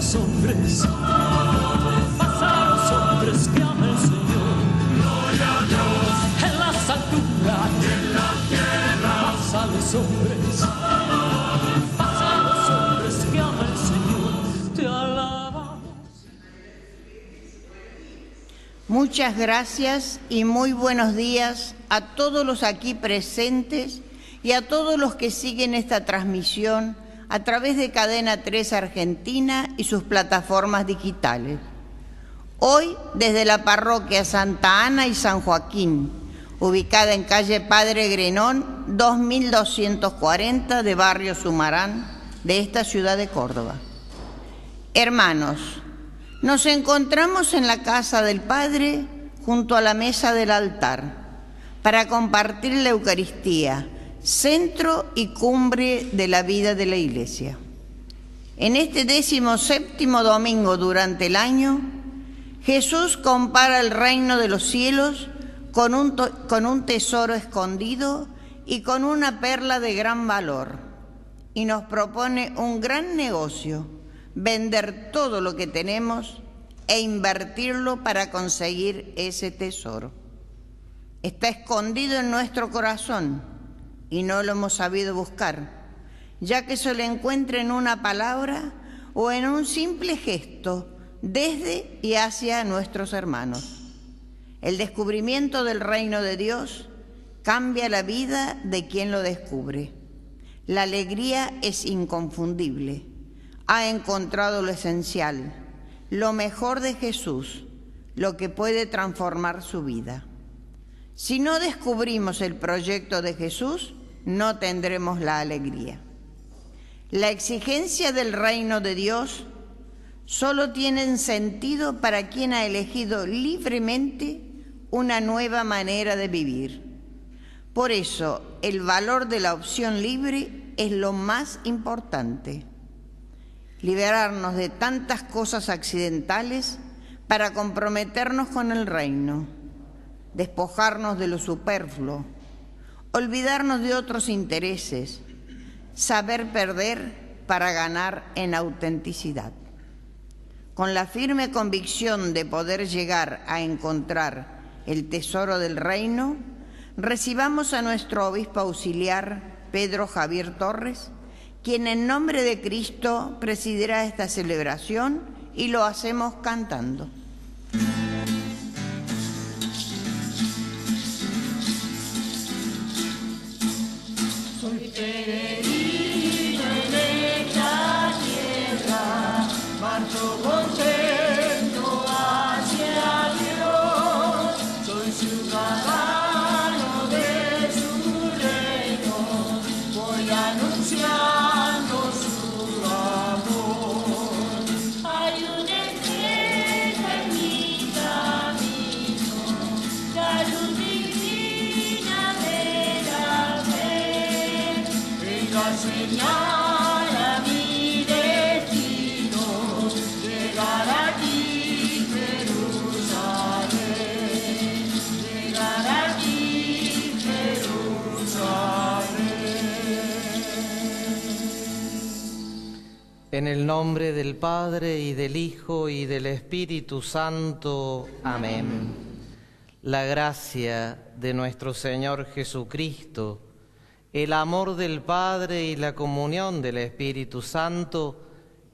los hombres, paz a los hombres que ama el Señor. Gloria a Dios en las alturas y en la tierra. Paz a los hombres, paz a los hombres que ama el Señor. Te alabamos. Muchas gracias y muy buenos días a todos los aquí presentes y a todos los que siguen esta transmisión a través de Cadena 3 Argentina y sus plataformas digitales. Hoy, desde la parroquia Santa Ana y San Joaquín, ubicada en calle Padre Grenón, 2240 de Barrio Sumarán, de esta ciudad de Córdoba. Hermanos, nos encontramos en la casa del Padre junto a la mesa del altar para compartir la Eucaristía, centro y cumbre de la vida de la Iglesia. En este 17º domingo durante el año, Jesús compara el reino de los cielos con un tesoro escondido y con una perla de gran valor, y nos propone un gran negocio: vender todo lo que tenemos e invertirlo para conseguir ese tesoro. Está escondido en nuestro corazón y no lo hemos sabido buscar, ya que se lo encuentra en una palabra o en un simple gesto desde y hacia nuestros hermanos. El descubrimiento del reino de Dios cambia la vida de quien lo descubre. La alegría es inconfundible. Ha encontrado lo esencial, lo mejor de Jesús, lo que puede transformar su vida. Si no descubrimos el proyecto de Jesús, no tendremos la alegría. La exigencia del reino de Dios solo tiene sentido para quien ha elegido libremente una nueva manera de vivir. Por eso, el valor de la opción libre es lo más importante. Liberarnos de tantas cosas accidentales para comprometernos con el reino, despojarnos de lo superfluo, olvidarnos de otros intereses, saber perder para ganar en autenticidad. Con la firme convicción de poder llegar a encontrar el tesoro del reino, recibamos a nuestro obispo auxiliar, Pedro Javier Torres, quien en nombre de Cristo presidirá esta celebración, y lo hacemos cantando. Soy peregrino en esta tierra, marcho contento hacia Dios. Soy ciudadano de su reino, voy anunciando su amor. Hay una estrella en mi camino, la luz divina de la fe. Ella señala mi destino, llegar aquí, Jerusalén, llegar aquí, Jerusalén. En el nombre del Padre, y del Hijo, y del Espíritu Santo. Amén. La gracia de nuestro Señor Jesucristo, el amor del Padre y la comunión del Espíritu Santo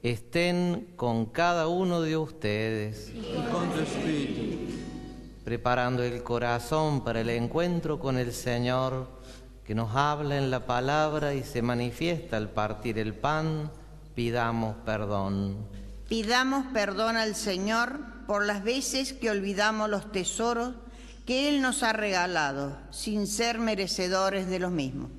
estén con cada uno de ustedes. Y con tu espíritu. Preparando el corazón para el encuentro con el Señor, que nos habla en la palabra y se manifiesta al partir el pan, pidamos perdón. Pidamos perdón al Señor por las veces que olvidamos los tesoros que Él nos ha regalado, sin ser merecedores de los mismos.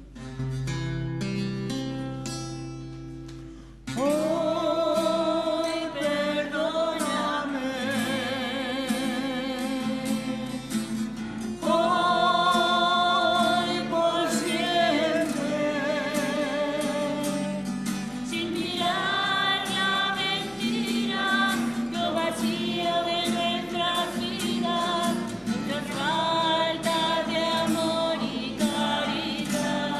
Hoy perdóname, hoy por siempre, sin mirar la mentira, lo vacío de nuestras vidas, nuestra falta de amor y caridad.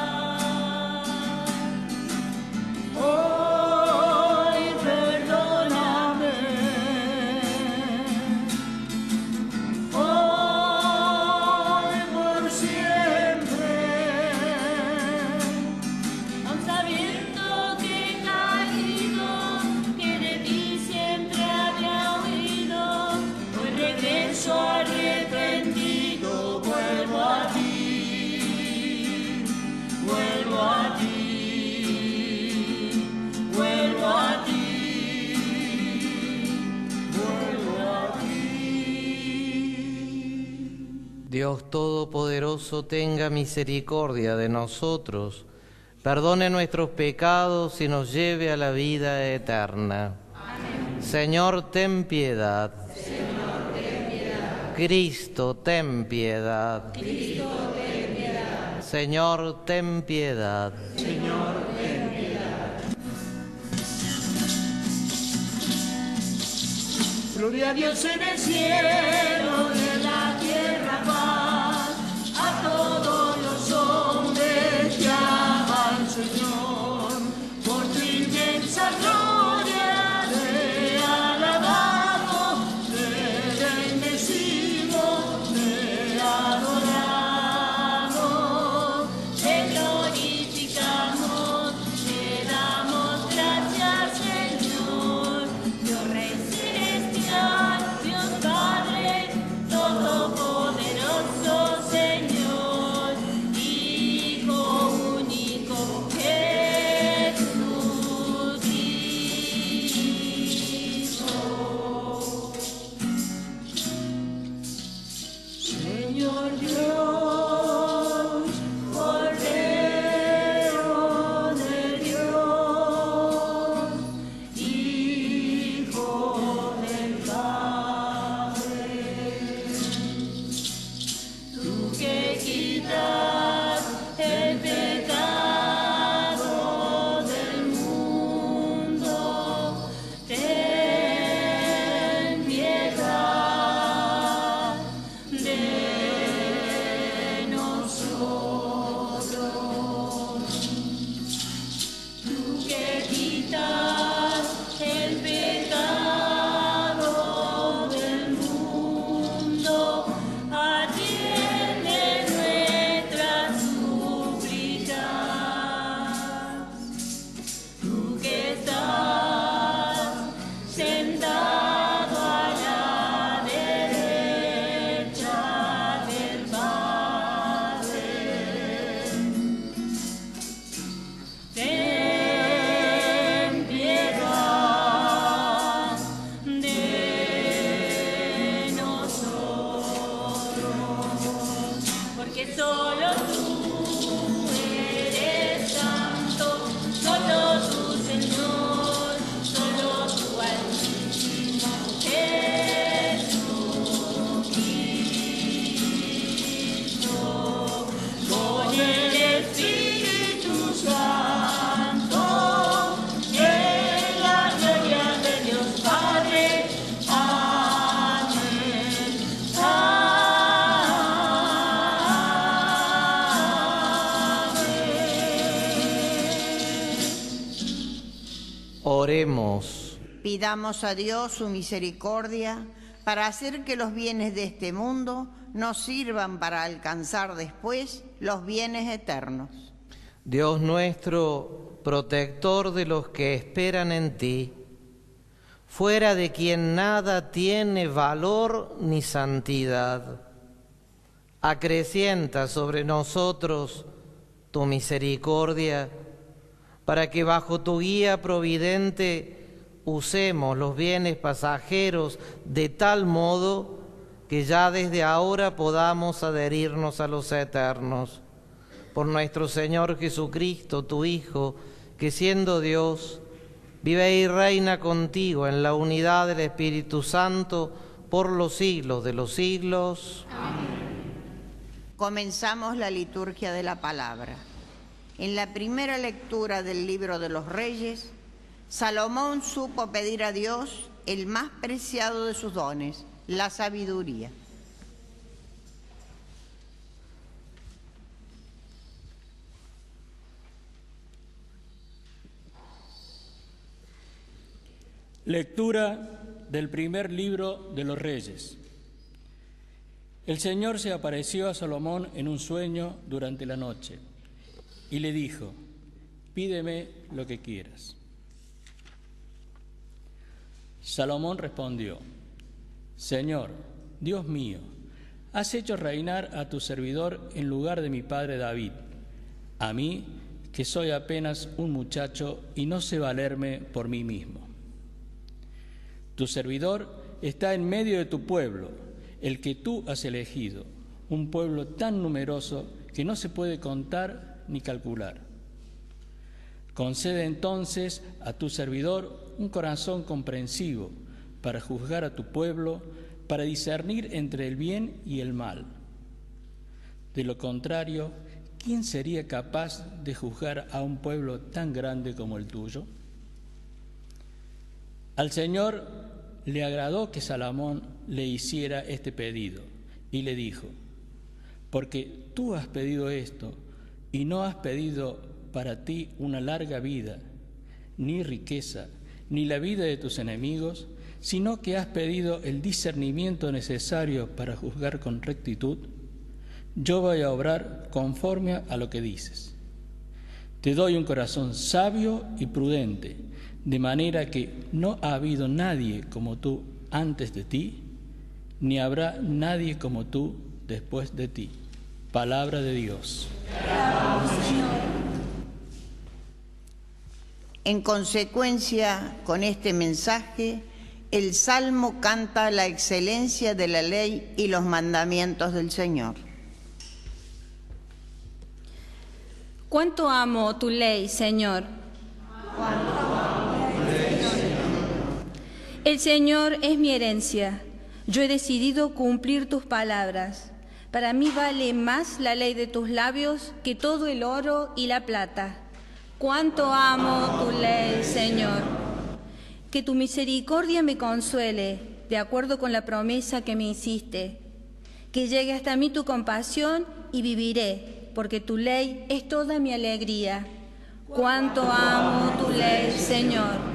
Dios Todopoderoso tenga misericordia de nosotros, perdone nuestros pecados y nos lleve a la vida eterna. Amén. Señor, ten piedad. Señor, ten piedad. Cristo, ten piedad. Cristo, ten piedad. Señor, ten piedad. Señor, ten piedad. Gloria a Dios en el cielo y en la tierra paz, a todos los hombres que aman, Señor, por tu inmensa gloria te alabamos, te bendecimos, te adoramos, te glorificamos, te damos gracias, Señor, Dios Rey celestial, Dios Padre todopoderoso, Señor, Hijo único, Jesús Cristo. Señor Dios, Cordero de Dios, Hijo del Padre, tú que quitas el pecado del mundo, ten piedad de nosotros. Tú que quitas el pecado del mundo, atiende nuestras súplicas. Tú que estás sentado a la derecha del Padre, ten piedad de nosotros, porque solo tú eres santo, solo tú, Señor, solo tú, Altísimo Jesucristo, con el Espíritu Santo, en la gloria de Dios Padre. Amén. Amén. Oremos. Pidamos a Dios su misericordia para hacer que los bienes de este mundo nos sirvan para alcanzar después los bienes eternos. Dios nuestro, protector de los que esperan en ti, fuera de quien nada tiene valor ni santidad, acrecienta sobre nosotros tu misericordia, para que bajo tu guía providente usemos los bienes pasajeros de tal modo que ya desde ahora podamos adherirnos a los eternos. Por nuestro Señor Jesucristo, tu Hijo, que siendo Dios, vive y reina contigo en la unidad del Espíritu Santo por los siglos de los siglos. Amén. Comenzamos la liturgia de la palabra. En la primera lectura del libro de los Reyes, Salomón supo pedir a Dios el más preciado de sus dones, la sabiduría. Lectura del primer libro de los Reyes. El Señor se apareció a Salomón en un sueño durante la noche y le dijo: pídeme lo que quieras. Salomón respondió: Señor, Dios mío, has hecho reinar a tu servidor en lugar de mi padre David, a mí, que soy apenas un muchacho y no sé valerme por mí mismo. Tu servidor está en medio de tu pueblo, el que tú has elegido, un pueblo tan numeroso que no se puede contar ni calcular. Concede entonces a tu servidor un corazón comprensivo para juzgar a tu pueblo, para discernir entre el bien y el mal. De lo contrario, ¿quién sería capaz de juzgar a un pueblo tan grande como el tuyo? Al Señor le agradó que Salomón le hiciera este pedido y le dijo: porque tú has pedido esto y no has pedido para ti una larga vida, ni riqueza, ni la vida de tus enemigos, sino que has pedido el discernimiento necesario para juzgar con rectitud, yo voy a obrar conforme a lo que dices. Te doy un corazón sabio y prudente, de manera que no ha habido nadie como tú antes de ti, ni habrá nadie como tú después de ti. Palabra de Dios. En consecuencia, con este mensaje, el Salmo canta la excelencia de la ley y los mandamientos del Señor. Cuánto amo tu ley, Señor. El Señor es mi herencia. Yo he decidido cumplir tus palabras. Para mí vale más la ley de tus labios que todo el oro y la plata. Cuánto amo tu ley, Señor. Que tu misericordia me consuele, de acuerdo con la promesa que me hiciste. Que llegue hasta mí tu compasión y viviré, porque tu ley es toda mi alegría. Cuánto amo tu ley, Señor.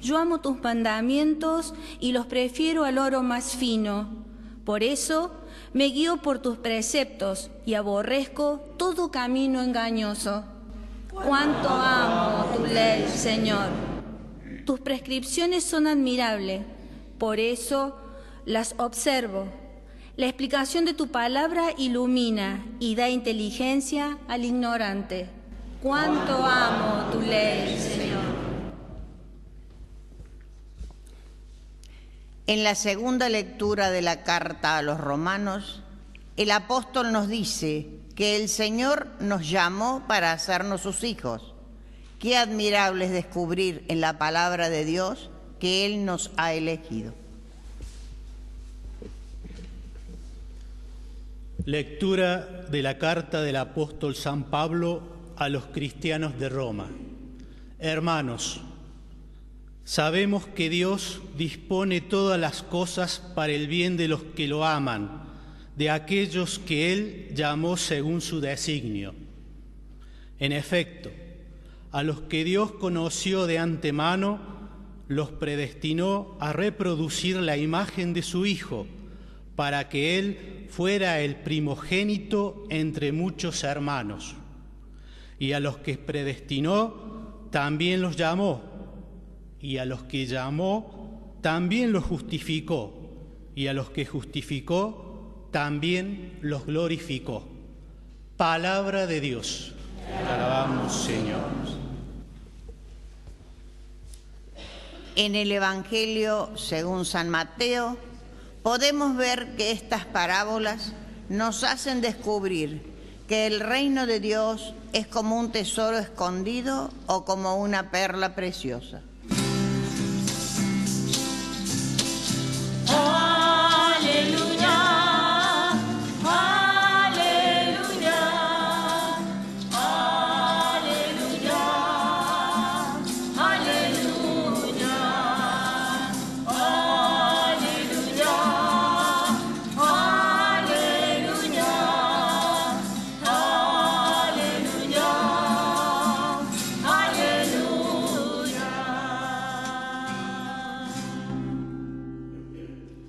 Yo amo tus mandamientos y los prefiero al oro más fino. Por eso me guío por tus preceptos y aborrezco todo camino engañoso. Cuánto amo tu ley, Señor. Tus prescripciones son admirables, por eso las observo. La explicación de tu palabra ilumina y da inteligencia al ignorante. Cuánto amo tu ley, Señor. En la segunda lectura de la carta a los romanos, el apóstol nos dice que el Señor nos llamó para hacernos sus hijos. Qué admirable es descubrir en la palabra de Dios que Él nos ha elegido. Lectura de la carta del apóstol San Pablo a los cristianos de Roma. Hermanos, sabemos que Dios dispone todas las cosas para el bien de los que lo aman, de aquellos que Él llamó según su designio. En efecto, a los que Dios conoció de antemano, los predestinó a reproducir la imagen de su Hijo, para que Él fuera el primogénito entre muchos hermanos. Y a los que predestinó, también los llamó. Y a los que llamó, también los justificó. Y a los que justificó, también los glorificó. Palabra de Dios. Te alabamos, Señor. En el Evangelio según San Mateo, podemos ver que estas parábolas nos hacen descubrir que el reino de Dios es como un tesoro escondido o como una perla preciosa.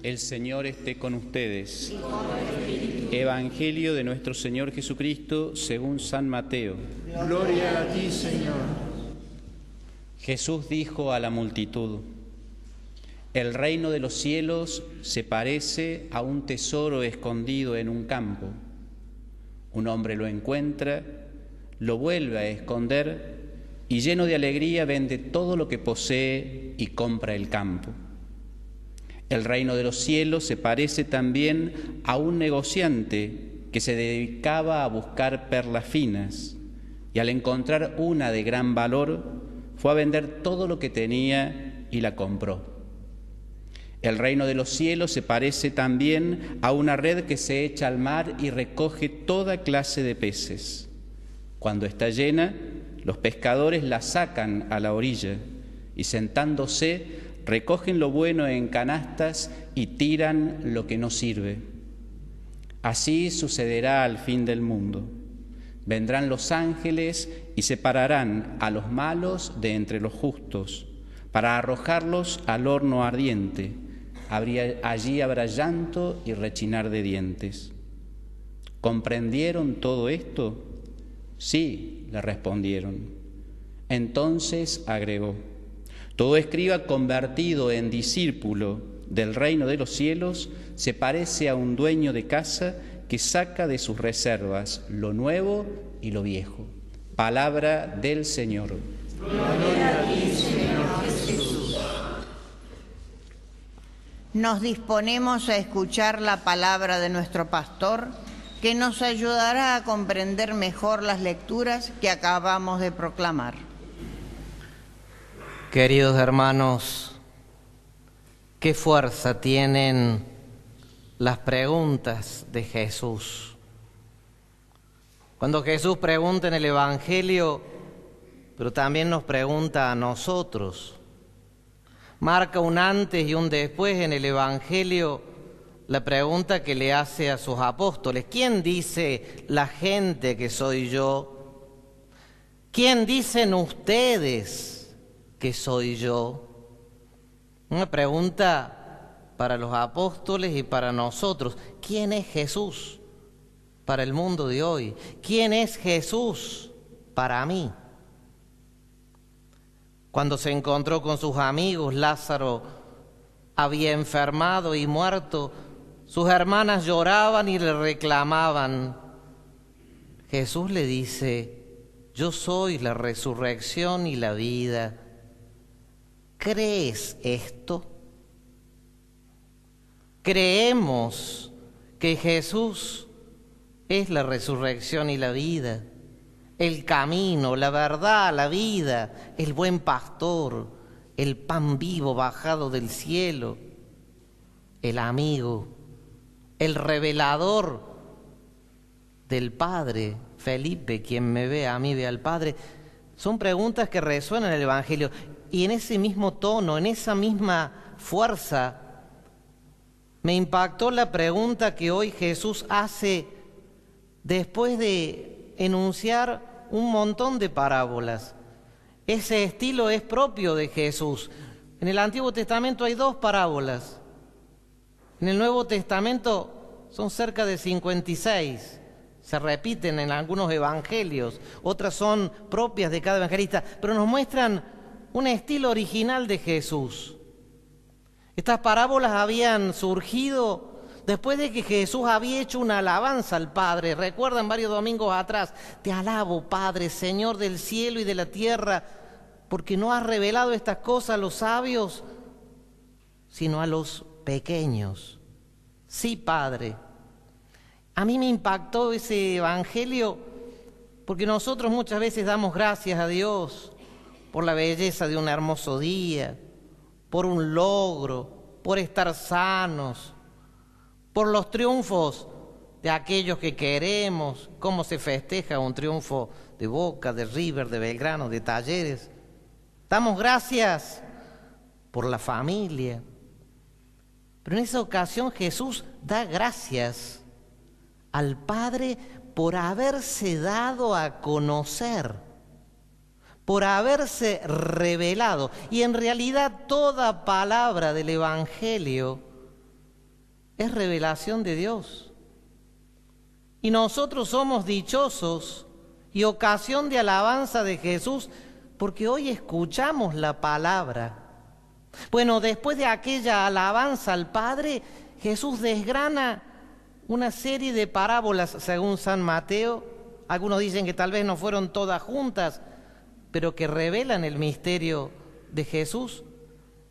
El Señor esté con ustedes. Evangelio de nuestro Señor Jesucristo según San Mateo. Gloria a ti, Señor. Jesús dijo a la multitud: el reino de los cielos se parece a un tesoro escondido en un campo. Un hombre lo encuentra, lo vuelve a esconder y lleno de alegría vende todo lo que posee y compra el campo. El reino de los cielos se parece también a un negociante que se dedicaba a buscar perlas finas y al encontrar una de gran valor fue a vender todo lo que tenía y la compró. El reino de los cielos se parece también a una red que se echa al mar y recoge toda clase de peces. Cuando está llena, los pescadores la sacan a la orilla y sentándose recogen lo bueno en canastas y tiran lo que no sirve. Así sucederá al fin del mundo. Vendrán los ángeles y separarán a los malos de entre los justos, para arrojarlos al horno ardiente. Allí habrá llanto y rechinar de dientes. ¿Comprendieron todo esto? Sí, le respondieron. Entonces agregó: todo escriba convertido en discípulo del reino de los cielos se parece a un dueño de casa que saca de sus reservas lo nuevo y lo viejo. Palabra del Señor. Gloria a ti, Señor Jesús. Nos disponemos a escuchar la palabra de nuestro pastor, que nos ayudará a comprender mejor las lecturas que acabamos de proclamar. Queridos hermanos, qué fuerza tienen las preguntas de Jesús. Cuando Jesús pregunta en el Evangelio, pero también nos pregunta a nosotros. Marca un antes y un después en el Evangelio la pregunta que le hace a sus apóstoles. ¿Quién dice la gente que soy yo? ¿Quién dicen ustedes que soy yo? Una pregunta para los apóstoles y para nosotros. ¿Quién es Jesús para el mundo de hoy? ¿Quién es Jesús para mí? Cuando se encontró con sus amigos, Lázaro había enfermado y muerto. Sus hermanas lloraban y le reclamaban. Jesús le dice: yo soy la resurrección y la vida. ¿Crees esto? Creemos que Jesús es la resurrección y la vida, el camino, la verdad, la vida, el buen pastor, el pan vivo bajado del cielo, el amigo, el revelador del Padre. Felipe, quien me ve a mí ve al Padre. Son preguntas que resuenan en el Evangelio, y en ese mismo tono, en esa misma fuerza, me impactó la pregunta que hoy Jesús hace después de enunciar un montón de parábolas. Ese estilo es propio de Jesús. En el Antiguo Testamento hay 2 parábolas. En el Nuevo Testamento son cerca de 56. Se repiten en algunos evangelios, otras son propias de cada evangelista, pero nos muestran un estilo original de Jesús. Estas parábolas habían surgido después de que Jesús había hecho una alabanza al Padre. Recuerdan varios domingos atrás: te alabo, Padre, Señor del cielo y de la tierra, porque no has revelado estas cosas a los sabios, sino a los pequeños. Sí, Padre. A mí me impactó ese evangelio porque nosotros muchas veces damos gracias a Dios por la belleza de un hermoso día, por un logro, por estar sanos, por los triunfos de aquellos que queremos, cómo se festeja un triunfo de Boca, de River, de Belgrano, de Talleres. Damos gracias por la familia. Pero en esa ocasión Jesús da gracias al Padre por haberse dado a conocer, por haberse revelado. Y en realidad toda palabra del Evangelio es revelación de Dios. Y nosotros somos dichosos y ocasión de alabanza de Jesús porque hoy escuchamos la palabra. Bueno, después de aquella alabanza al Padre, Jesús desgrana una serie de parábolas según San Mateo. Algunos dicen que tal vez no fueron todas juntas, pero que revelan el misterio de Jesús.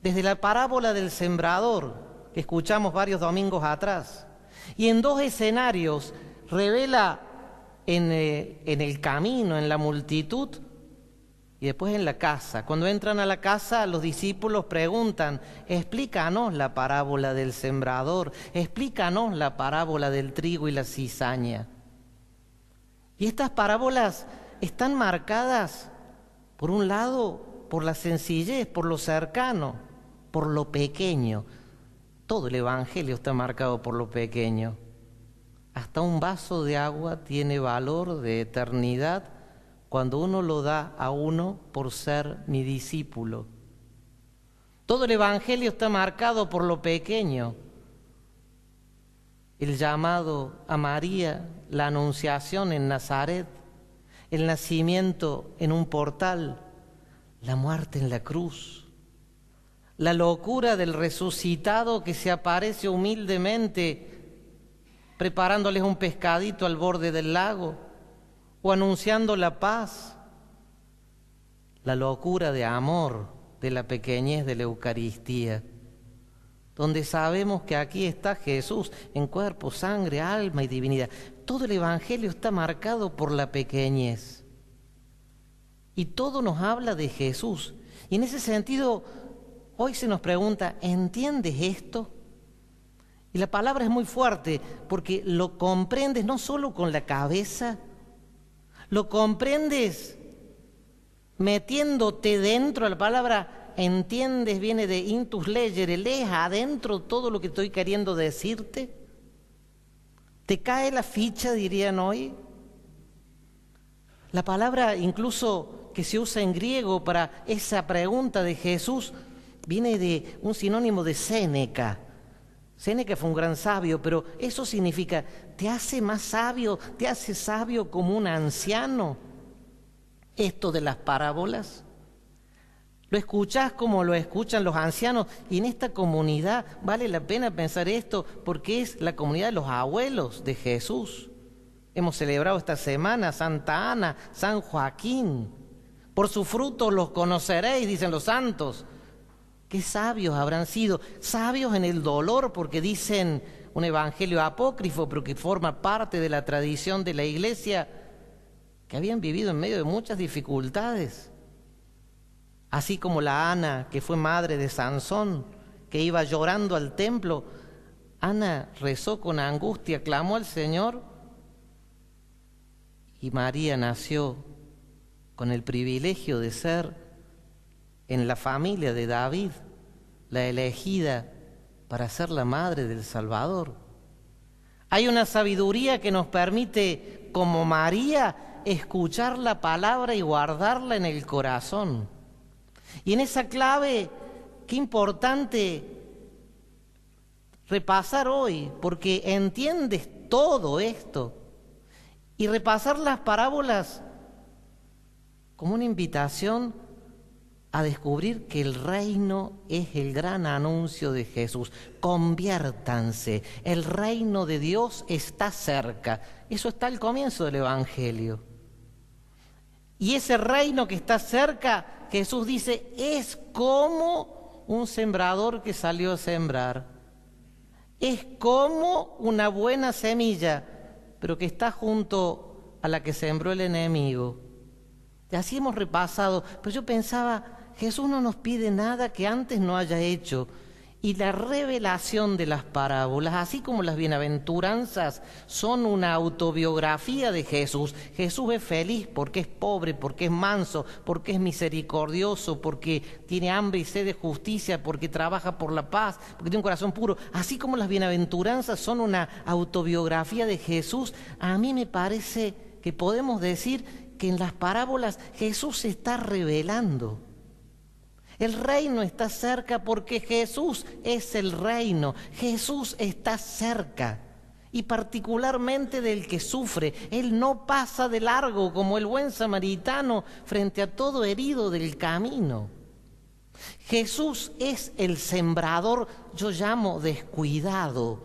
Desde la parábola del sembrador, que escuchamos varios domingos atrás, y en 2 escenarios revela en el camino, en la multitud y después en la casa. Cuando entran a la casa, los discípulos preguntan: explícanos la parábola del sembrador, explícanos la parábola del trigo y la cizaña. Y estas parábolas están marcadas, por un lado, por la sencillez, por lo cercano, por lo pequeño. Todo el Evangelio está marcado por lo pequeño. Hasta un vaso de agua tiene valor de eternidad cuando uno lo da a uno por ser mi discípulo. Todo el Evangelio está marcado por lo pequeño. El llamado a María, la anunciación en Nazaret, el nacimiento en un portal, la muerte en la cruz, la locura del resucitado que se aparece humildemente preparándoles un pescadito al borde del lago o anunciando la paz, la locura de amor de la pequeñez de la Eucaristía, donde sabemos que aquí está Jesús en cuerpo, sangre, alma y divinidad. Todo el Evangelio está marcado por la pequeñez y todo nos habla de Jesús. Y en ese sentido, hoy se nos pregunta: ¿entiendes esto? Y la palabra es muy fuerte porque lo comprendes no solo con la cabeza, lo comprendes metiéndote dentro. La palabra entiendes viene de intus legere, lees adentro todo lo que estoy queriendo decirte. ¿Te cae la ficha, dirían hoy? La palabra incluso que se usa en griego para esa pregunta de Jesús viene de un sinónimo de Séneca. Séneca fue un gran sabio, pero eso significa: ¿te hace más sabio, te hace sabio como un anciano? Esto de las parábolas, lo escuchás como lo escuchan los ancianos, y en esta comunidad vale la pena pensar esto porque es la comunidad de los abuelos de Jesús. Hemos celebrado esta semana Santa Ana, San Joaquín. Por sus frutos los conoceréis, dicen los santos. Qué sabios habrán sido, sabios en el dolor, porque dicen un evangelio apócrifo, pero que forma parte de la tradición de la Iglesia, que habían vivido en medio de muchas dificultades. Así como la Ana, que fue madre de Sansón, que iba llorando al templo, Ana rezó con angustia, clamó al Señor, y María nació con el privilegio de ser en la familia de David, la elegida para ser la madre del Salvador. Hay una sabiduría que nos permite, como María, escuchar la palabra y guardarla en el corazón. Y en esa clave, qué importante repasar hoy, porque entiendes todo esto, y repasar las parábolas como una invitación a descubrir que el reino es el gran anuncio de Jesús. Conviértanse, el reino de Dios está cerca. Eso está al comienzo del Evangelio. Y ese reino que está cerca, Jesús dice, es como un sembrador que salió a sembrar. Es como una buena semilla, pero que está junto a la que sembró el enemigo. Y así hemos repasado, pero yo pensaba, Jesús no nos pide nada que antes no haya hecho. Y la revelación de las parábolas, así como las bienaventuranzas, son una autobiografía de Jesús. Jesús es feliz porque es pobre, porque es manso, porque es misericordioso, porque tiene hambre y sed de justicia, porque trabaja por la paz, porque tiene un corazón puro. Así como las bienaventuranzas son una autobiografía de Jesús, a mí me parece que podemos decir que en las parábolas Jesús se está revelando. El reino está cerca porque Jesús es el reino. Jesús está cerca, y particularmente del que sufre. Él no pasa de largo como el buen samaritano frente a todo herido del camino. Jesús es el sembrador, yo llamo descuidado,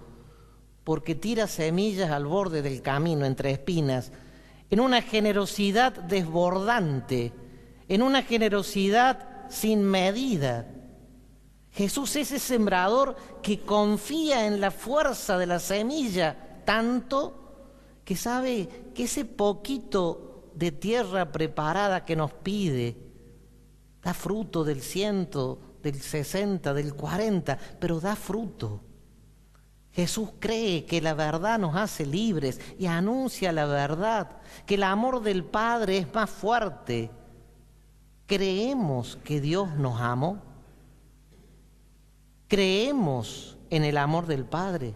porque tira semillas al borde del camino entre espinas, en una generosidad desbordante, en una generosidad sin medida. Jesús es ese sembrador que confía en la fuerza de la semilla tanto que sabe que ese poquito de tierra preparada que nos pide da fruto del 100, del 60, del 40, pero da fruto. Jesús cree que la verdad nos hace libres y anuncia la verdad, que el amor del Padre es más fuerte. ¿Creemos que Dios nos amó? ¿Creemos en el amor del Padre?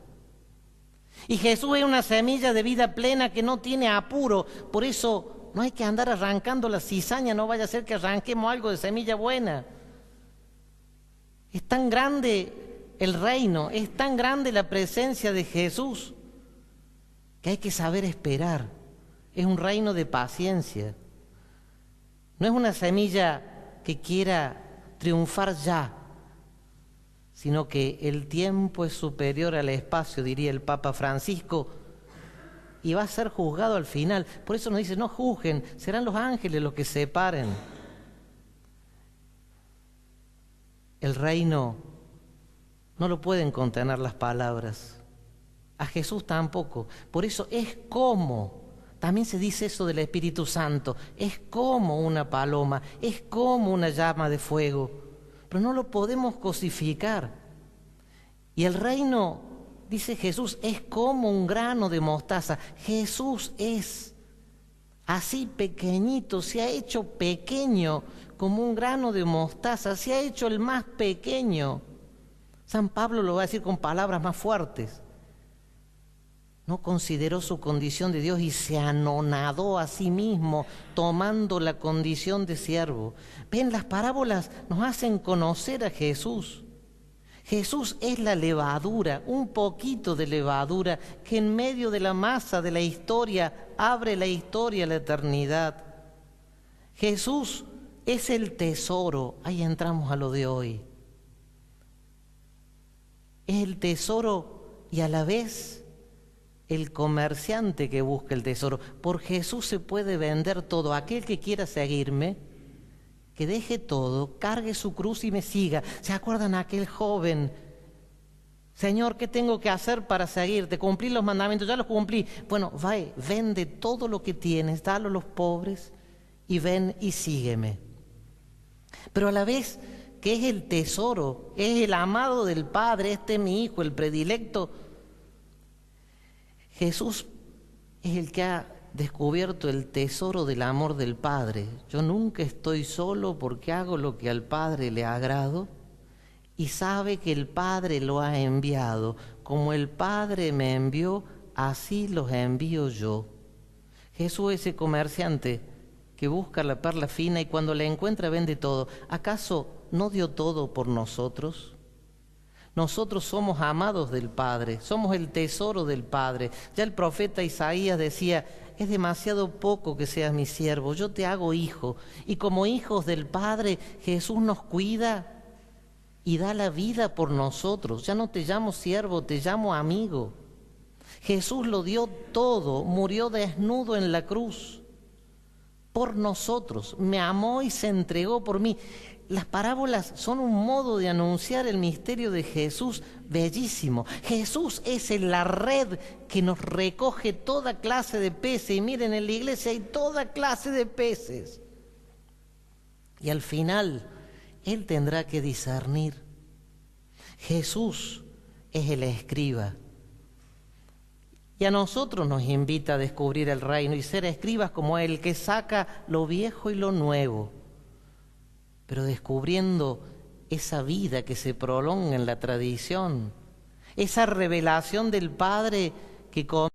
Y Jesús es una semilla de vida plena que no tiene apuro, por eso no hay que andar arrancando la cizaña, no vaya a ser que arranquemos algo de semilla buena. Es tan grande el reino, es tan grande la presencia de Jesús que hay que saber esperar. Es un reino de paciencia. No es una semilla que quiera triunfar ya, sino que el tiempo es superior al espacio, diría el Papa Francisco, y va a ser juzgado al final. Por eso nos dice, no juzguen, serán los ángeles los que separen. El reino no lo pueden contener las palabras. A Jesús tampoco. Por eso es como, también se dice eso del Espíritu Santo, es como una paloma, es como una llama de fuego. Pero no lo podemos cosificar. Y el reino, dice Jesús, es como un grano de mostaza. Jesús es así pequeñito, se ha hecho pequeño como un grano de mostaza, se ha hecho el más pequeño. San Pablo lo va a decir con palabras más fuertes. No consideró su condición de Dios y se anonadó a sí mismo, tomando la condición de siervo. Ven, las parábolas nos hacen conocer a Jesús. Jesús es la levadura, un poquito de levadura que en medio de la masa de la historia abre la historia a la eternidad. Jesús es el tesoro. Ahí entramos a lo de hoy. Es el tesoro y a la vez el comerciante que busca el tesoro. Por Jesús se puede vender todo. Aquel que quiera seguirme, que deje todo, cargue su cruz y me siga. ¿Se acuerdan aquel joven? Señor, ¿qué tengo que hacer para seguirte? Cumplir los mandamientos, ya los cumplí. Bueno, vende todo lo que tienes, dalo a los pobres y ven y sígueme. Pero a la vez que es el tesoro, es el amado del Padre, este es mi hijo, el predilecto. Jesús es el que ha descubierto el tesoro del amor del Padre. Yo nunca estoy solo porque hago lo que al Padre le agrado y sabe que el Padre lo ha enviado. Como el Padre me envió, así los envío yo. Jesús es ese comerciante que busca la perla fina y cuando la encuentra vende todo. ¿Acaso no dio todo por nosotros? Nosotros somos amados del Padre, somos el tesoro del Padre. Ya el profeta Isaías decía, es demasiado poco que seas mi siervo, yo te hago hijo. Y como hijos del Padre, Jesús nos cuida y da la vida por nosotros. Ya no te llamo siervo, te llamo amigo. Jesús lo dio todo, murió desnudo en la cruz por nosotros, me amó y se entregó por mí. Las parábolas son un modo de anunciar el misterio de Jesús bellísimo. Jesús es la red que nos recoge toda clase de peces. Y miren, en la iglesia hay toda clase de peces. Y al final, Él tendrá que discernir. Jesús es el escriba. Y a nosotros nos invita a descubrir el reino y ser escribas como Él, que saca lo viejo y lo nuevo, pero descubriendo esa vida que se prolonga en la tradición, esa revelación del Padre que comienza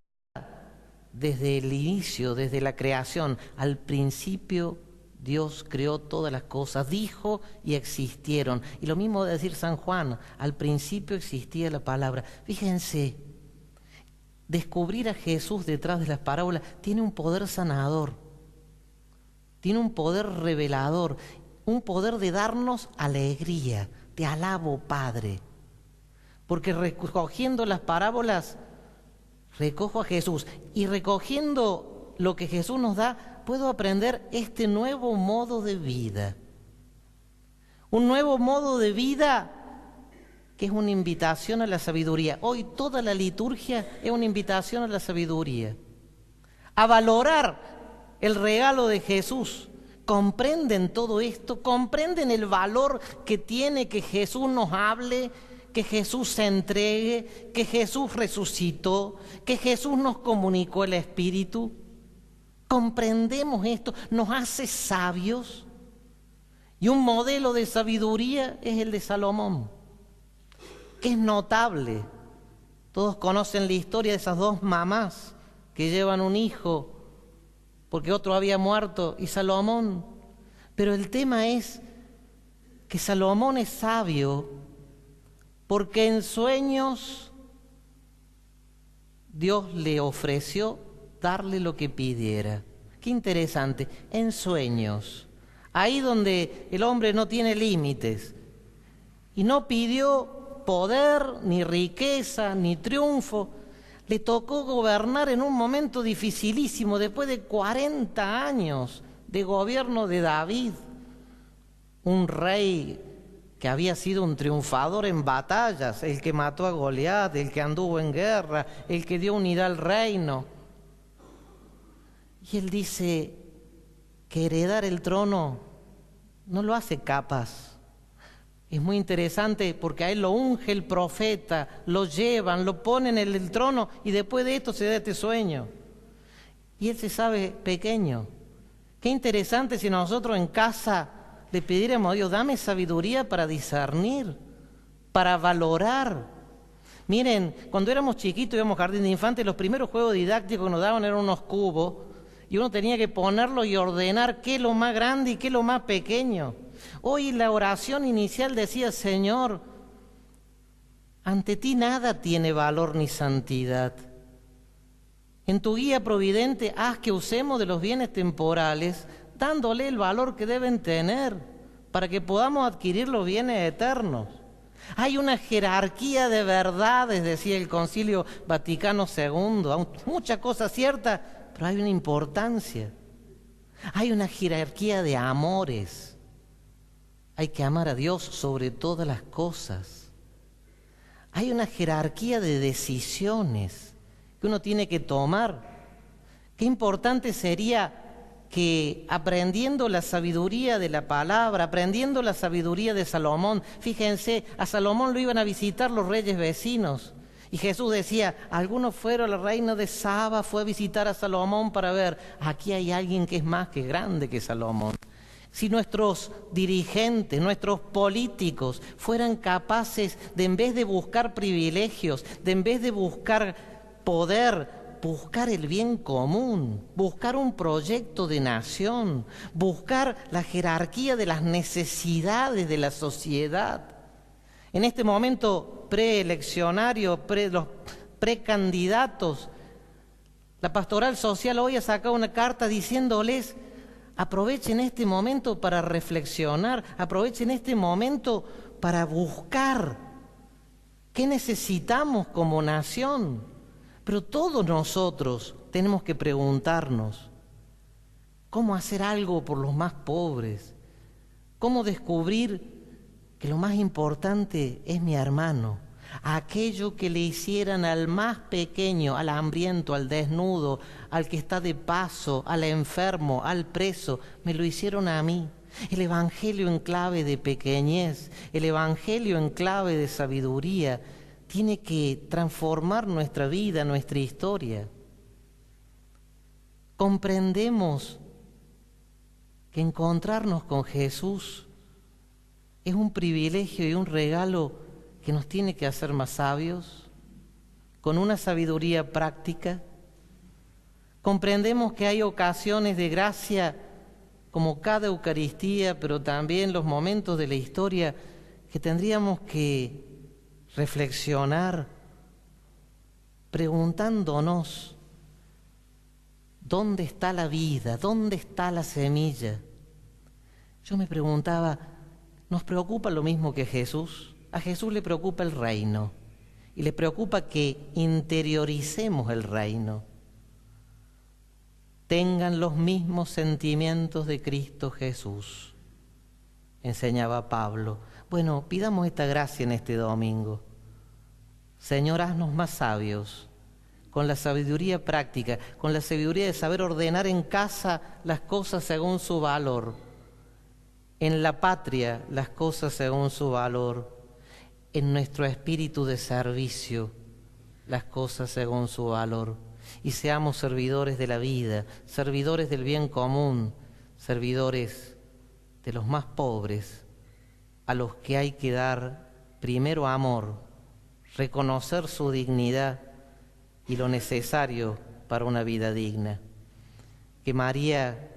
desde el inicio, desde la creación. Al principio Dios creó todas las cosas, dijo y existieron. Y lo mismo de decir San Juan, al principio existía la palabra. Fíjense, descubrir a Jesús detrás de las parábolas tiene un poder sanador, tiene un poder revelador, un poder de darnos alegría. Te alabo, Padre, porque recogiendo las parábolas recojo a Jesús y recogiendo lo que Jesús nos da puedo aprender este nuevo modo de vida, un nuevo modo de vida que es una invitación a la sabiduría. Hoy toda la liturgia es una invitación a la sabiduría. a valorar el regalo de Jesús. ¿Comprenden todo esto? ¿Comprenden el valor que tiene que Jesús nos hable, que Jesús se entregue, que Jesús resucitó, que Jesús nos comunicó el Espíritu? ¿Comprendemos esto? ¿Nos hace sabios? Y un modelo de sabiduría es el de Salomón, que es notable. Todos conocen la historia de esas dos mamás que llevan un hijo porque otro había muerto, y Salomón. Pero el tema es que Salomón es sabio porque en sueños Dios le ofreció darle lo que pidiera. Qué interesante, en sueños, ahí donde el hombre no tiene límites, y no pidió poder, ni riqueza, ni triunfo. Le tocó gobernar en un momento dificilísimo, después de 40 años de gobierno de David, un rey que había sido un triunfador en batallas, el que mató a Goliat, el que anduvo en guerra, el que dio unidad al reino. Y él dice que heredar el trono no lo hace capaz. Es muy interesante porque a él lo unge el profeta, lo llevan, lo ponen en el trono y después de esto se da este sueño. Y él se sabe pequeño. Qué interesante si nosotros en casa le pidiéramos a Dios, dame sabiduría para discernir, para valorar. Miren, cuando éramos chiquitos, íbamos a jardín de infantes, los primeros juegos didácticos que nos daban eran unos cubos y uno tenía que ponerlos y ordenar qué es lo más grande y qué es lo más pequeño. Hoy la oración inicial decía, Señor, ante ti nada tiene valor ni santidad. En tu guía providente haz que usemos de los bienes temporales, dándole el valor que deben tener, para que podamos adquirir los bienes eternos. Hay una jerarquía de verdades, decía el Concilio Vaticano II, muchas cosas ciertas, pero hay una importancia. Hay una jerarquía de amores. Hay que amar a Dios sobre todas las cosas. Hay una jerarquía de decisiones que uno tiene que tomar. Qué importante sería que aprendiendo la sabiduría de la palabra, aprendiendo la sabiduría de Salomón, fíjense, a Salomón lo iban a visitar los reyes vecinos. Y Jesús decía, algunos fueron al reino de Saba, fue a visitar a Salomón para ver, aquí hay alguien que es más que grande que Salomón. Si nuestros dirigentes, nuestros políticos fueran capaces de, en vez de buscar privilegios, de en vez de buscar poder, buscar el bien común, buscar un proyecto de nación, buscar la jerarquía de las necesidades de la sociedad. En este momento preeleccionario, los precandidatos, la Pastoral Social hoy ha sacado una carta diciéndoles, aprovechen este momento para reflexionar, aprovechen este momento para buscar qué necesitamos como nación. Pero todos nosotros tenemos que preguntarnos, ¿cómo hacer algo por los más pobres? ¿Cómo descubrir que lo más importante es mi hermano? Aquello que le hicieran al más pequeño, al hambriento, al desnudo, al que está de paso, al enfermo, al preso, me lo hicieron a mí. El Evangelio en clave de pequeñez, el Evangelio en clave de sabiduría, tiene que transformar nuestra vida, nuestra historia. Comprendemos que encontrarnos con Jesús es un privilegio y un regalo que nos tiene que hacer más sabios, con una sabiduría práctica. Comprendemos que hay ocasiones de gracia, como cada Eucaristía, pero también los momentos de la historia que tendríamos que reflexionar, preguntándonos, ¿dónde está la vida? ¿Dónde está la semilla? Yo me preguntaba, ¿nos preocupa lo mismo que Jesús? A Jesús le preocupa el reino y le preocupa que interioricemos el reino. Tengan los mismos sentimientos de Cristo Jesús, enseñaba Pablo. Bueno, pidamos esta gracia en este domingo. Señor, haznos más sabios, con la sabiduría práctica, con la sabiduría de saber ordenar en casa las cosas según su valor, en la patria las cosas según su valor, en nuestro espíritu de servicio las cosas según su valor, y seamos servidores de la vida, servidores del bien común, servidores de los más pobres, a los que hay que dar primero amor, reconocer su dignidad y lo necesario para una vida digna. Que María,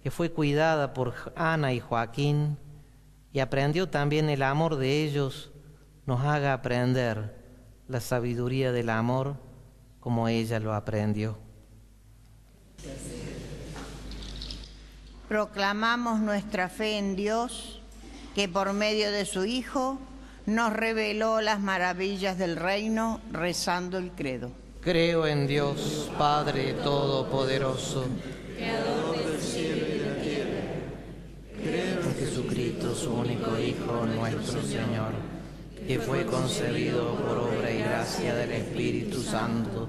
que fue cuidada por Ana y Joaquín y aprendió también el amor de ellos, nos haga aprender la sabiduría del amor como ella lo aprendió. Proclamamos nuestra fe en Dios, que por medio de su Hijo nos reveló las maravillas del reino, rezando el credo. Creo en Dios, Padre Todopoderoso, Creador del cielo y de la tierra. Creo en Jesucristo, su único Hijo, nuestro Señor, que fue concebido por obra y gracia del Espíritu Santo,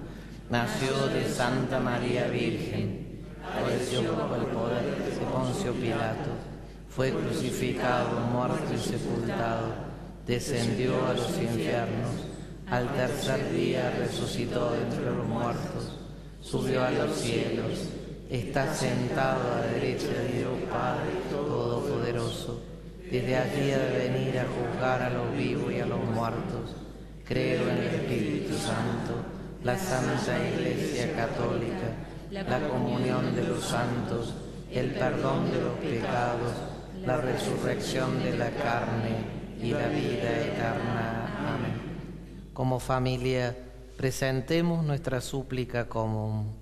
nació de Santa María Virgen, padeció bajo el poder de Poncio Pilato, fue crucificado, muerto y sepultado, descendió a los infiernos, al tercer día resucitó de entre los muertos, subió a los cielos, está sentado a la derecha de Dios Padre Todopoderoso. Desde allí ha de venir a juzgar a los vivos y a los muertos. Creo en el Espíritu Santo, la Santa Iglesia Católica, la comunión de los santos, el perdón de los pecados, la resurrección de la carne y la vida eterna. Amén. Como familia, presentemos nuestra súplica común.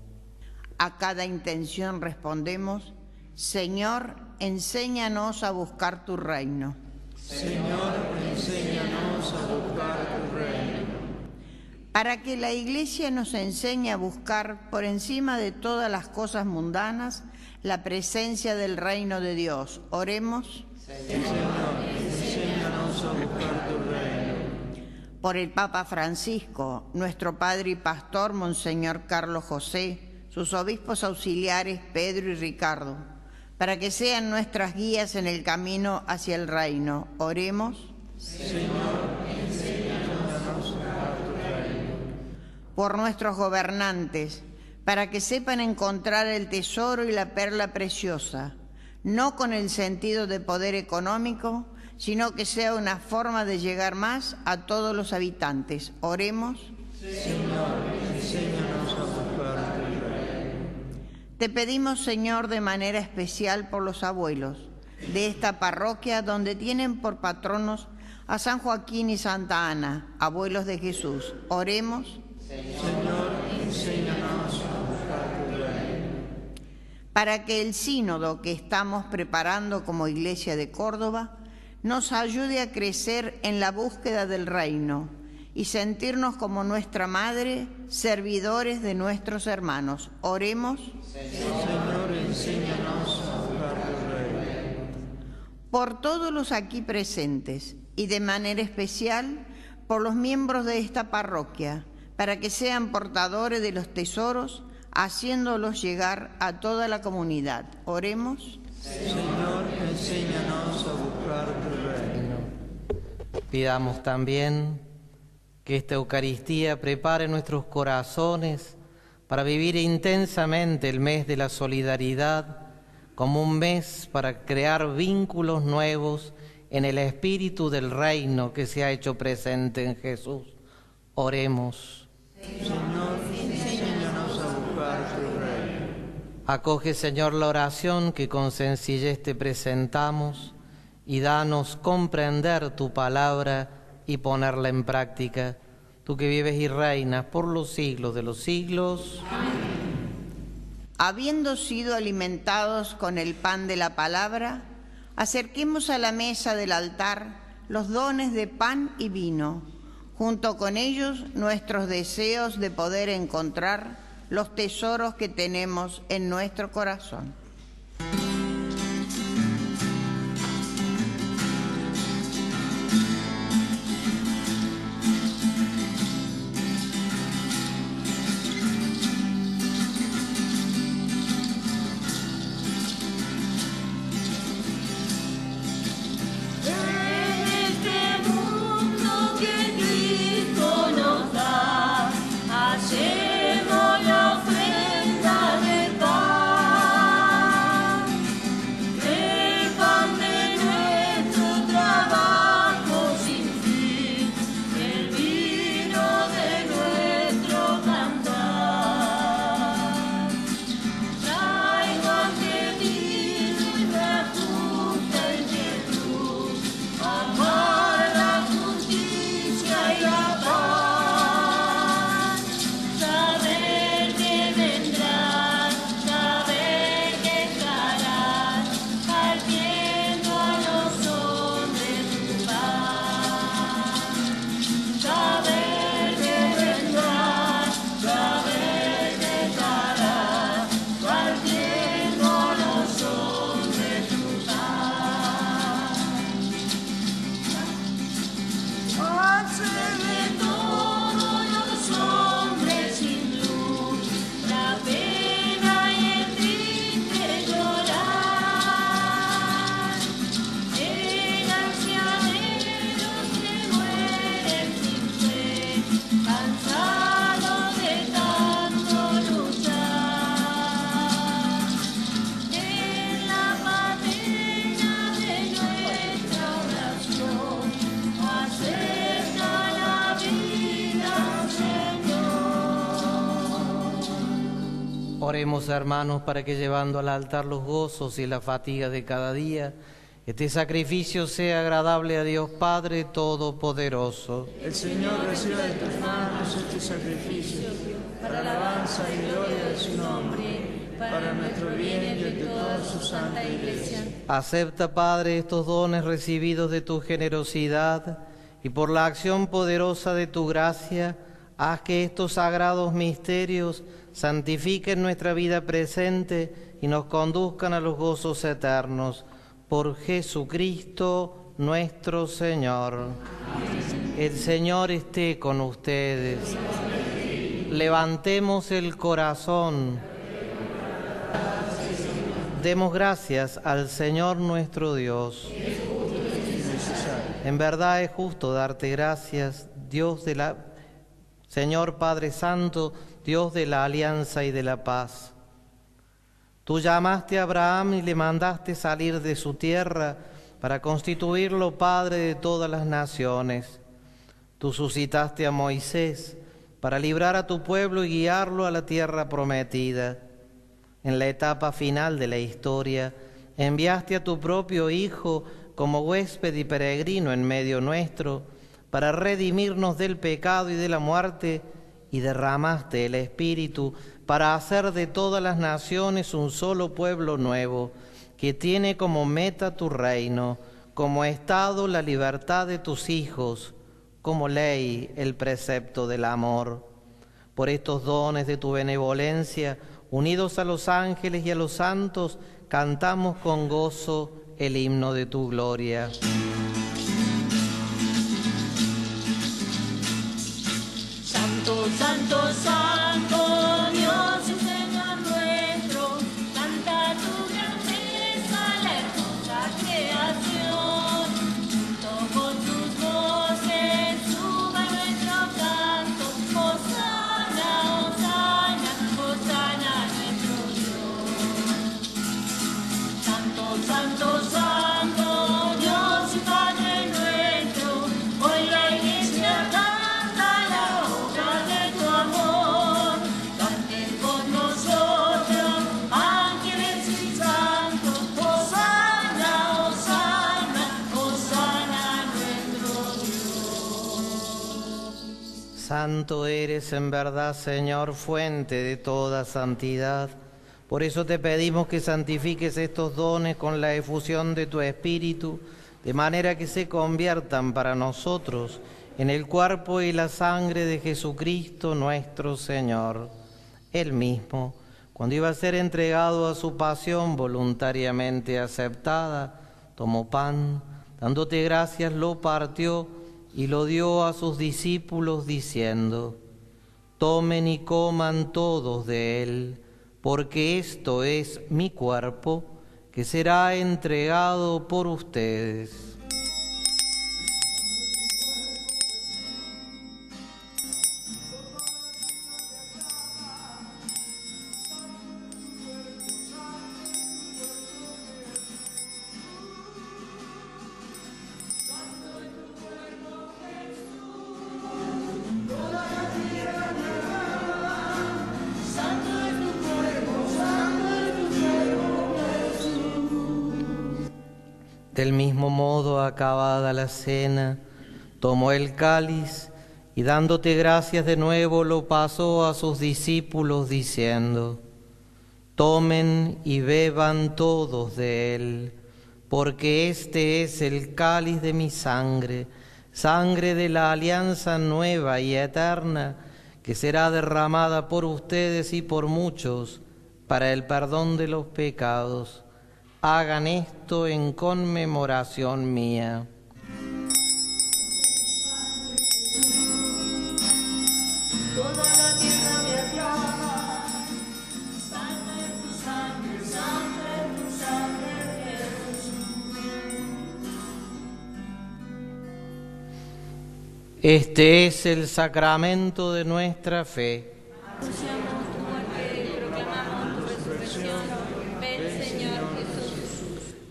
A cada intención respondemos: Señor, enséñanos a buscar tu reino. Señor, enséñanos a buscar tu reino. Para que la Iglesia nos enseñe a buscar por encima de todas las cosas mundanas la presencia del reino de Dios, oremos. Señor, enséñanos a buscar tu reino. Por el Papa Francisco, nuestro Padre y Pastor, Monseñor Carlos José, sus obispos auxiliares Pedro y Ricardo, para que sean nuestras guías en el camino hacia el reino. Oremos. Señor, enséñanos a buscar tu reino. Por nuestros gobernantes, para que sepan encontrar el tesoro y la perla preciosa, no con el sentido de poder económico, sino que sea una forma de llegar más a todos los habitantes. Oremos. Señor, enséñanos a buscar tu reino. Te pedimos, Señor, de manera especial por los abuelos de esta parroquia, donde tienen por patronos a San Joaquín y Santa Ana, abuelos de Jesús. Oremos. Señor, enséñanos a buscar tu reino. Para que el sínodo que estamos preparando como Iglesia de Córdoba nos ayude a crecer en la búsqueda del reino y sentirnos como nuestra madre, servidores de nuestros hermanos. Oremos. Señor, enséñanos a buscar tu reino. Por todos los aquí presentes y de manera especial por los miembros de esta parroquia, para que sean portadores de los tesoros, haciéndolos llegar a toda la comunidad. Oremos. Señor, enséñanos a buscar tu reino. Pidamos también que esta Eucaristía prepare nuestros corazones para vivir intensamente el mes de la solidaridad como un mes para crear vínculos nuevos en el espíritu del reino que se ha hecho presente en Jesús. Oremos. Señor, enséñanos a buscar tu reino. Acoge, Señor, la oración que con sencillez te presentamos y danos comprender tu palabra y ponerla en práctica. Tú que vives y reinas por los siglos de los siglos. Habiendo sido alimentados con el pan de la palabra, acerquemos a la mesa del altar los dones de pan y vino, junto con ellos nuestros deseos de poder encontrar los tesoros que tenemos en nuestro corazón. Oremos, hermanos, para que llevando al altar los gozos y las fatigas de cada día, este sacrificio sea agradable a Dios Padre Todopoderoso. El Señor reciba de tus manos este sacrificio, para alabanza y gloria de su nombre, para nuestro bien y el de toda su santa Iglesia. Acepta, Padre, estos dones recibidos de tu generosidad y por la acción poderosa de tu gracia, haz que estos sagrados misterios santifiquen nuestra vida presente y nos conduzcan a los gozos eternos. Por Jesucristo nuestro Señor. Amén. El Señor esté con ustedes. Levantemos el corazón. Demos gracias al Señor nuestro Dios. En verdad es justo darte gracias, Señor Padre Santo, Dios de la alianza y de la paz. Tú llamaste a Abraham y le mandaste salir de su tierra para constituirlo padre de todas las naciones. Tú suscitaste a Moisés para librar a tu pueblo y guiarlo a la tierra prometida. En la etapa final de la historia, enviaste a tu propio Hijo como huésped y peregrino en medio nuestro para redimirnos del pecado y de la muerte, y derramaste el Espíritu para hacer de todas las naciones un solo pueblo nuevo, que tiene como meta tu reino, como estado la libertad de tus hijos, como ley el precepto del amor. Por estos dones de tu benevolencia, unidos a los ángeles y a los santos, cantamos con gozo el himno de tu gloria. Santo, santo, santo, Dios y Señor nuestro, canta tu grandeza, la hermosa creación. Junto con tus voces suba nuestro canto, hosana, hosana, hosana nuestro Dios. Santo, santo, santo, Dios y Padre nuestro, hoy la Iglesia canta la obra de tu amor. Canten con nosotros, ángeles y santos, hosana, hosana, hosana nuestro Dios. Santo eres en verdad, Señor, fuente de toda santidad. Por eso te pedimos que santifiques estos dones con la efusión de tu Espíritu, de manera que se conviertan para nosotros en el cuerpo y la sangre de Jesucristo nuestro Señor. Él mismo, cuando iba a ser entregado a su pasión voluntariamente aceptada, tomó pan, dándote gracias, lo partió y lo dio a sus discípulos diciendo: tomen y coman todos de él, porque esto es mi cuerpo, que será entregado por ustedes. Del mismo modo, acabada la cena, tomó el cáliz y dándote gracias de nuevo lo pasó a sus discípulos diciendo: tomen y beban todos de él, porque este es el cáliz de mi sangre, sangre de la alianza nueva y eterna, que será derramada por ustedes y por muchos para el perdón de los pecados. Hagan esto en conmemoración mía. Toda la tierra me aclama, santa es tu sangre, santa es tu sangre, Jesús. Este es el sacramento de nuestra fe. Anunciamos tu muerte y proclamamos tu resurrección. Ven, Señor Jesús.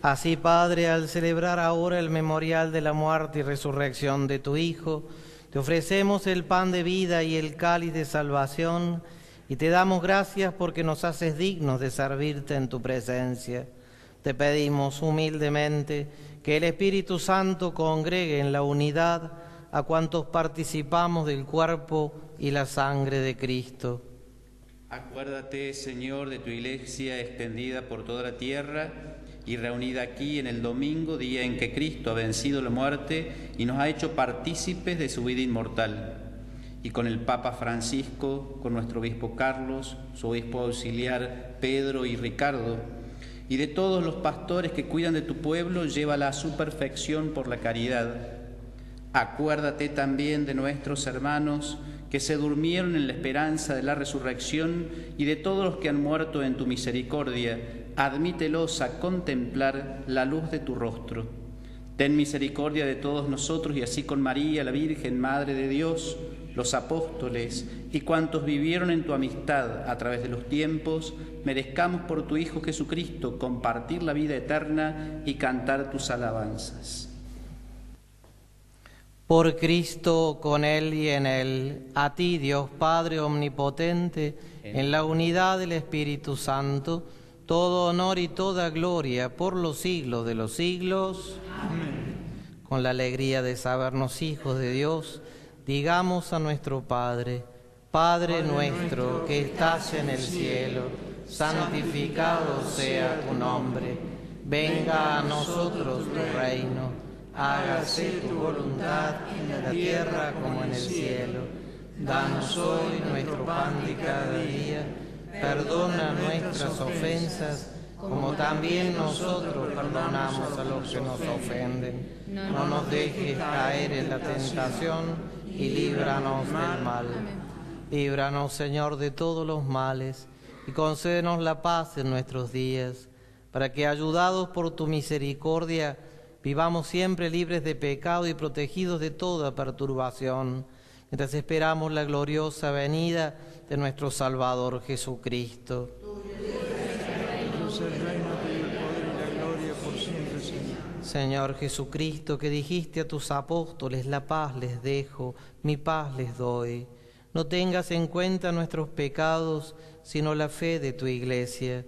Así, Padre, al celebrar ahora el memorial de la muerte y resurrección de tu Hijo, te ofrecemos el pan de vida y el cáliz de salvación, y te damos gracias porque nos haces dignos de servirte en tu presencia. Te pedimos humildemente que el Espíritu Santo congregue en la unidad a cuantos participamos del cuerpo y la sangre de Cristo. Acuérdate, Señor, de tu iglesia extendida por toda la tierra y reunida aquí en el domingo, día en que Cristo ha vencido la muerte y nos ha hecho partícipes de su vida inmortal. Y con el Papa Francisco, con nuestro obispo Carlos, su obispo auxiliar Pedro y Ricardo, y de todos los pastores que cuidan de tu pueblo, llévala a su perfección por la caridad. Acuérdate también de nuestros hermanos que se durmieron en la esperanza de la resurrección y de todos los que han muerto en tu misericordia. Admítelos a contemplar la luz de tu rostro. Ten misericordia de todos nosotros y así con María, la Virgen, Madre de Dios, los apóstoles y cuantos vivieron en tu amistad a través de los tiempos, merezcamos por tu Hijo Jesucristo compartir la vida eterna y cantar tus alabanzas. Por Cristo, con Él y en Él, a ti, Dios Padre omnipotente, en la unidad del Espíritu Santo, todo honor y toda gloria por los siglos de los siglos. Amén. Con la alegría de sabernos hijos de Dios, digamos a nuestro Padre: Padre nuestro que estás en el cielo, santificado sea tu nombre. Venga a nosotros tu reino. Hágase tu voluntad en la tierra como en el cielo. Danos hoy nuestro pan de cada día. Perdona nuestras ofensas, como también nosotros perdonamos a los que nos ofenden. No nos dejes caer en la tentación y líbranos del mal. Líbranos, Señor, de todos los males y concédenos la paz en nuestros días, para que, ayudados por tu misericordia, vivamos siempre libres de pecado y protegidos de toda perturbación, mientras esperamos la gloriosa venida de nuestro Salvador Jesucristo. Señor Jesucristo, que dijiste a tus apóstoles: la paz les dejo, mi paz les doy. No tengas en cuenta nuestros pecados, sino la fe de tu Iglesia.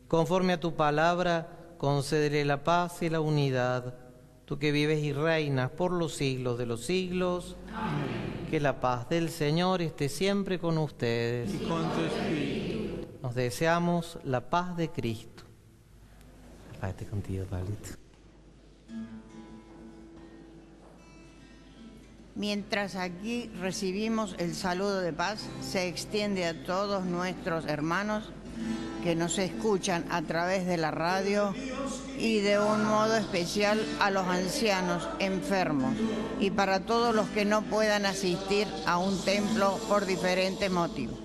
Conforme a tu palabra, concédele la paz y la unidad. Tú que vives y reinas por los siglos de los siglos. Amén. Que la paz del Señor esté siempre con ustedes. Y con tu espíritu. Nos deseamos la paz de Cristo. La paz esté contigo, Pablito. Mientras aquí recibimos el saludo de paz, se extiende a todos nuestros hermanos que nos escuchan a través de la radio y de un modo especial a los ancianos enfermos y para todos los que no puedan asistir a un templo por diferentes motivos.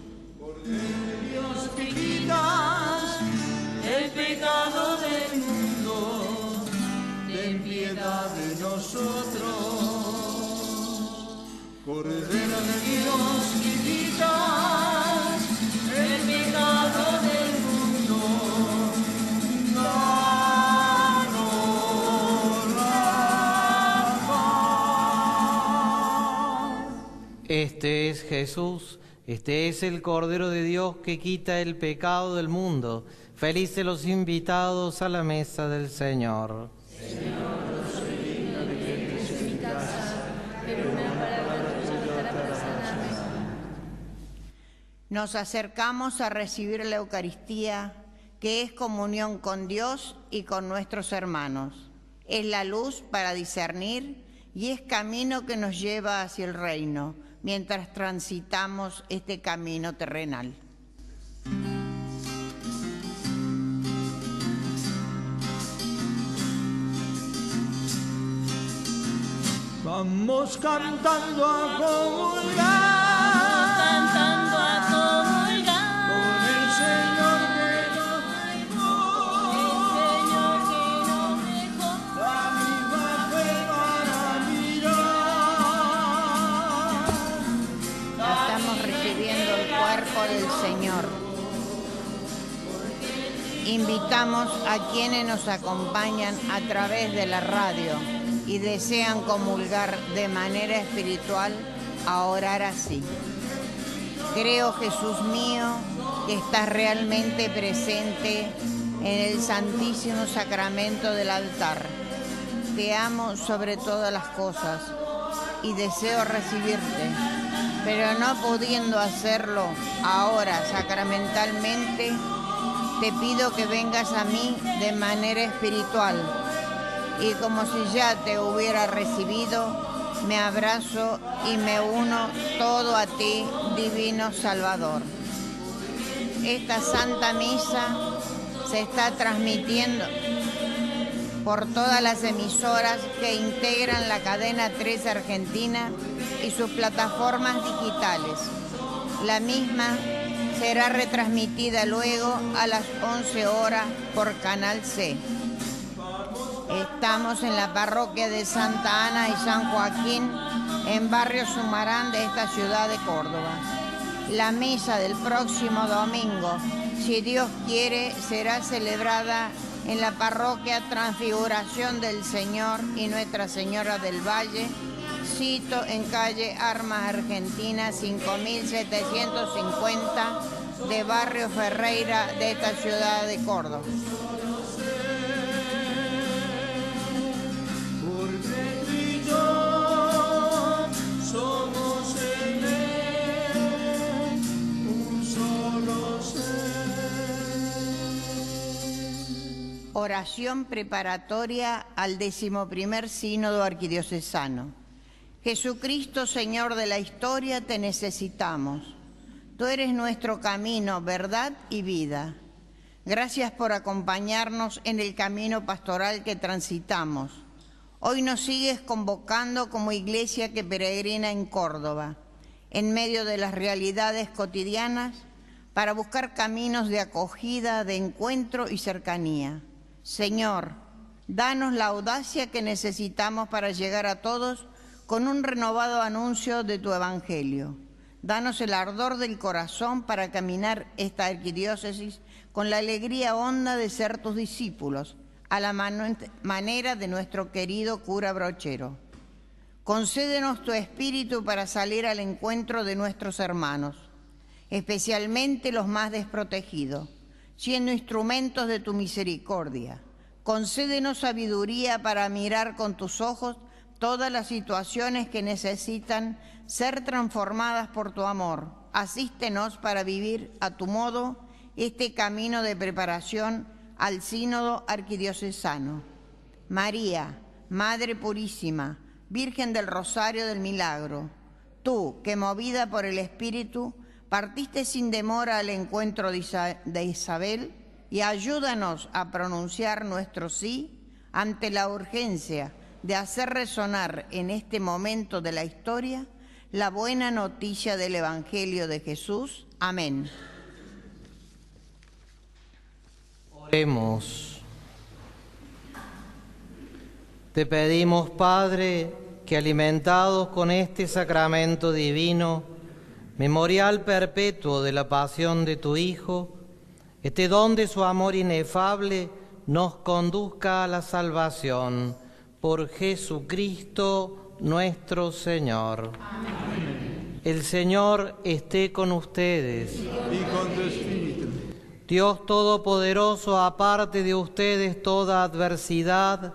Dios, que quitas el pecado del mundo, ten piedad de nosotros. Cordero de Dios, que quitas el pecado del mundo, danos la paz. Este es Jesús, este es el Cordero de Dios que quita el pecado del mundo. Felices los invitados a la mesa del Señor. Señor, no soy digno de que entres en mi casa, pero una palabra tuya bastará para sanarme. Nos acercamos a recibir la Eucaristía, que es comunión con Dios y con nuestros hermanos. Es la luz para discernir y es camino que nos lleva hacia el reino, mientras transitamos este camino terrenal. Vamos cantando a comulgar, Cantando a comulgar, con el Señor que nos dejó, Señor que nos dejó, la misma fe para mirar. Estamos recibiendo el cuerpo del Señor. Invitamos a quienes nos acompañan a través de la radio y desean comulgar de manera espiritual a orar así. Creo, Jesús mío, que estás realmente presente en el Santísimo Sacramento del altar. Te amo sobre todas las cosas y deseo recibirte, pero no pudiendo hacerlo ahora sacramentalmente, te pido que vengas a mí de manera espiritual y como si ya te hubiera recibido, me abrazo y me uno todo a ti, Divino Salvador. Esta Santa Misa se está transmitiendo por todas las emisoras que integran la cadena 3 Argentina y sus plataformas digitales. La misma será retransmitida luego a las 11 horas por Canal C. Estamos en la parroquia de Santa Ana y San Joaquín, en barrio Sumarán de esta ciudad de Córdoba. La misa del próximo domingo, si Dios quiere, será celebrada en la parroquia Transfiguración del Señor y Nuestra Señora del Valle, sito en calle Armas Argentina 5750 de barrio Ferreira de esta ciudad de Córdoba. Oración preparatoria al 11º Sínodo Arquidiocesano. Jesucristo, Señor de la historia, te necesitamos. Tú eres nuestro camino, verdad y vida. Gracias por acompañarnos en el camino pastoral que transitamos. Hoy nos sigues convocando como iglesia que peregrina en Córdoba, en medio de las realidades cotidianas, para buscar caminos de acogida, de encuentro y cercanía. Señor, danos la audacia que necesitamos para llegar a todos con un renovado anuncio de tu Evangelio. Danos el ardor del corazón para caminar esta arquidiócesis con la alegría honda de ser tus discípulos, a la manera de nuestro querido cura Brochero. Concédenos tu espíritu para salir al encuentro de nuestros hermanos, especialmente los más desprotegidos, siendo instrumentos de tu misericordia. Concédenos sabiduría para mirar con tus ojos todas las situaciones que necesitan ser transformadas por tu amor. Asístenos para vivir a tu modo este camino de preparación al Sínodo Arquidiocesano. María, Madre Purísima, Virgen del Rosario del Milagro, tú que movida por el Espíritu partiste sin demora al encuentro de Isabel y ayúdanos a pronunciar nuestro sí ante la urgencia de hacer resonar en este momento de la historia la buena noticia del Evangelio de Jesús. Amén. Oremos. Te pedimos, Padre, que alimentados con este sacramento divino, memorial perpetuo de la pasión de tu Hijo, este don de su amor inefable nos conduzca a la salvación por Jesucristo nuestro Señor. Amén. El Señor esté con ustedes. Y con tu espíritu. Dios Todopoderoso aparte de ustedes toda adversidad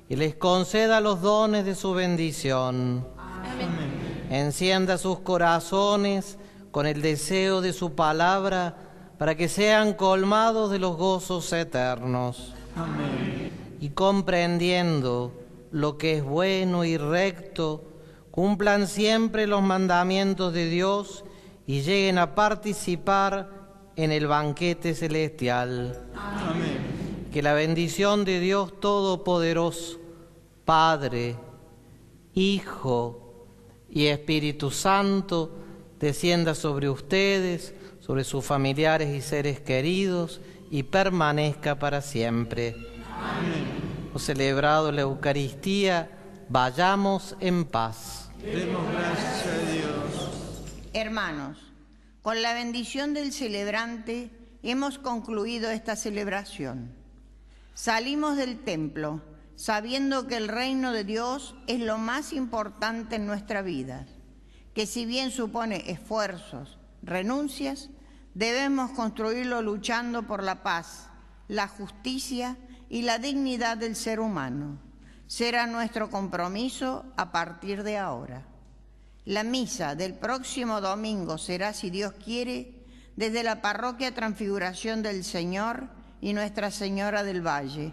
y les conceda los dones de su bendición. Amén. Encienda sus corazones con el deseo de su palabra para que sean colmados de los gozos eternos. Amén. Y comprendiendo lo que es bueno y recto, cumplan siempre los mandamientos de Dios y lleguen a participar en el banquete celestial. Amén. Que la bendición de Dios Todopoderoso, Padre, Hijo y Espíritu Santo, descienda sobre ustedes, sobre sus familiares y seres queridos, y permanezca para siempre. Amén. Hemos celebrado la Eucaristía, vayamos en paz. Demos gracias a Dios. Hermanos, con la bendición del celebrante hemos concluido esta celebración. Salimos del templo sabiendo que el reino de Dios es lo más importante en nuestra vida, que si bien supone esfuerzos, renuncias, debemos construirlo luchando por la paz, la justicia y la dignidad del ser humano. Será nuestro compromiso a partir de ahora. La misa del próximo domingo será, si Dios quiere, desde la Parroquia Transfiguración del Señor y Nuestra Señora del Valle.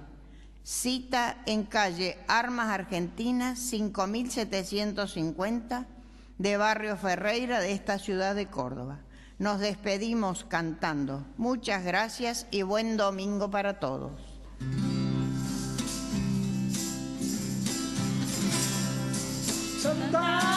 Cita en calle Armas Argentinas 5750 de Barrio Ferreira de esta ciudad de Córdoba. Nos despedimos cantando. Muchas gracias y buen domingo para todos. Santa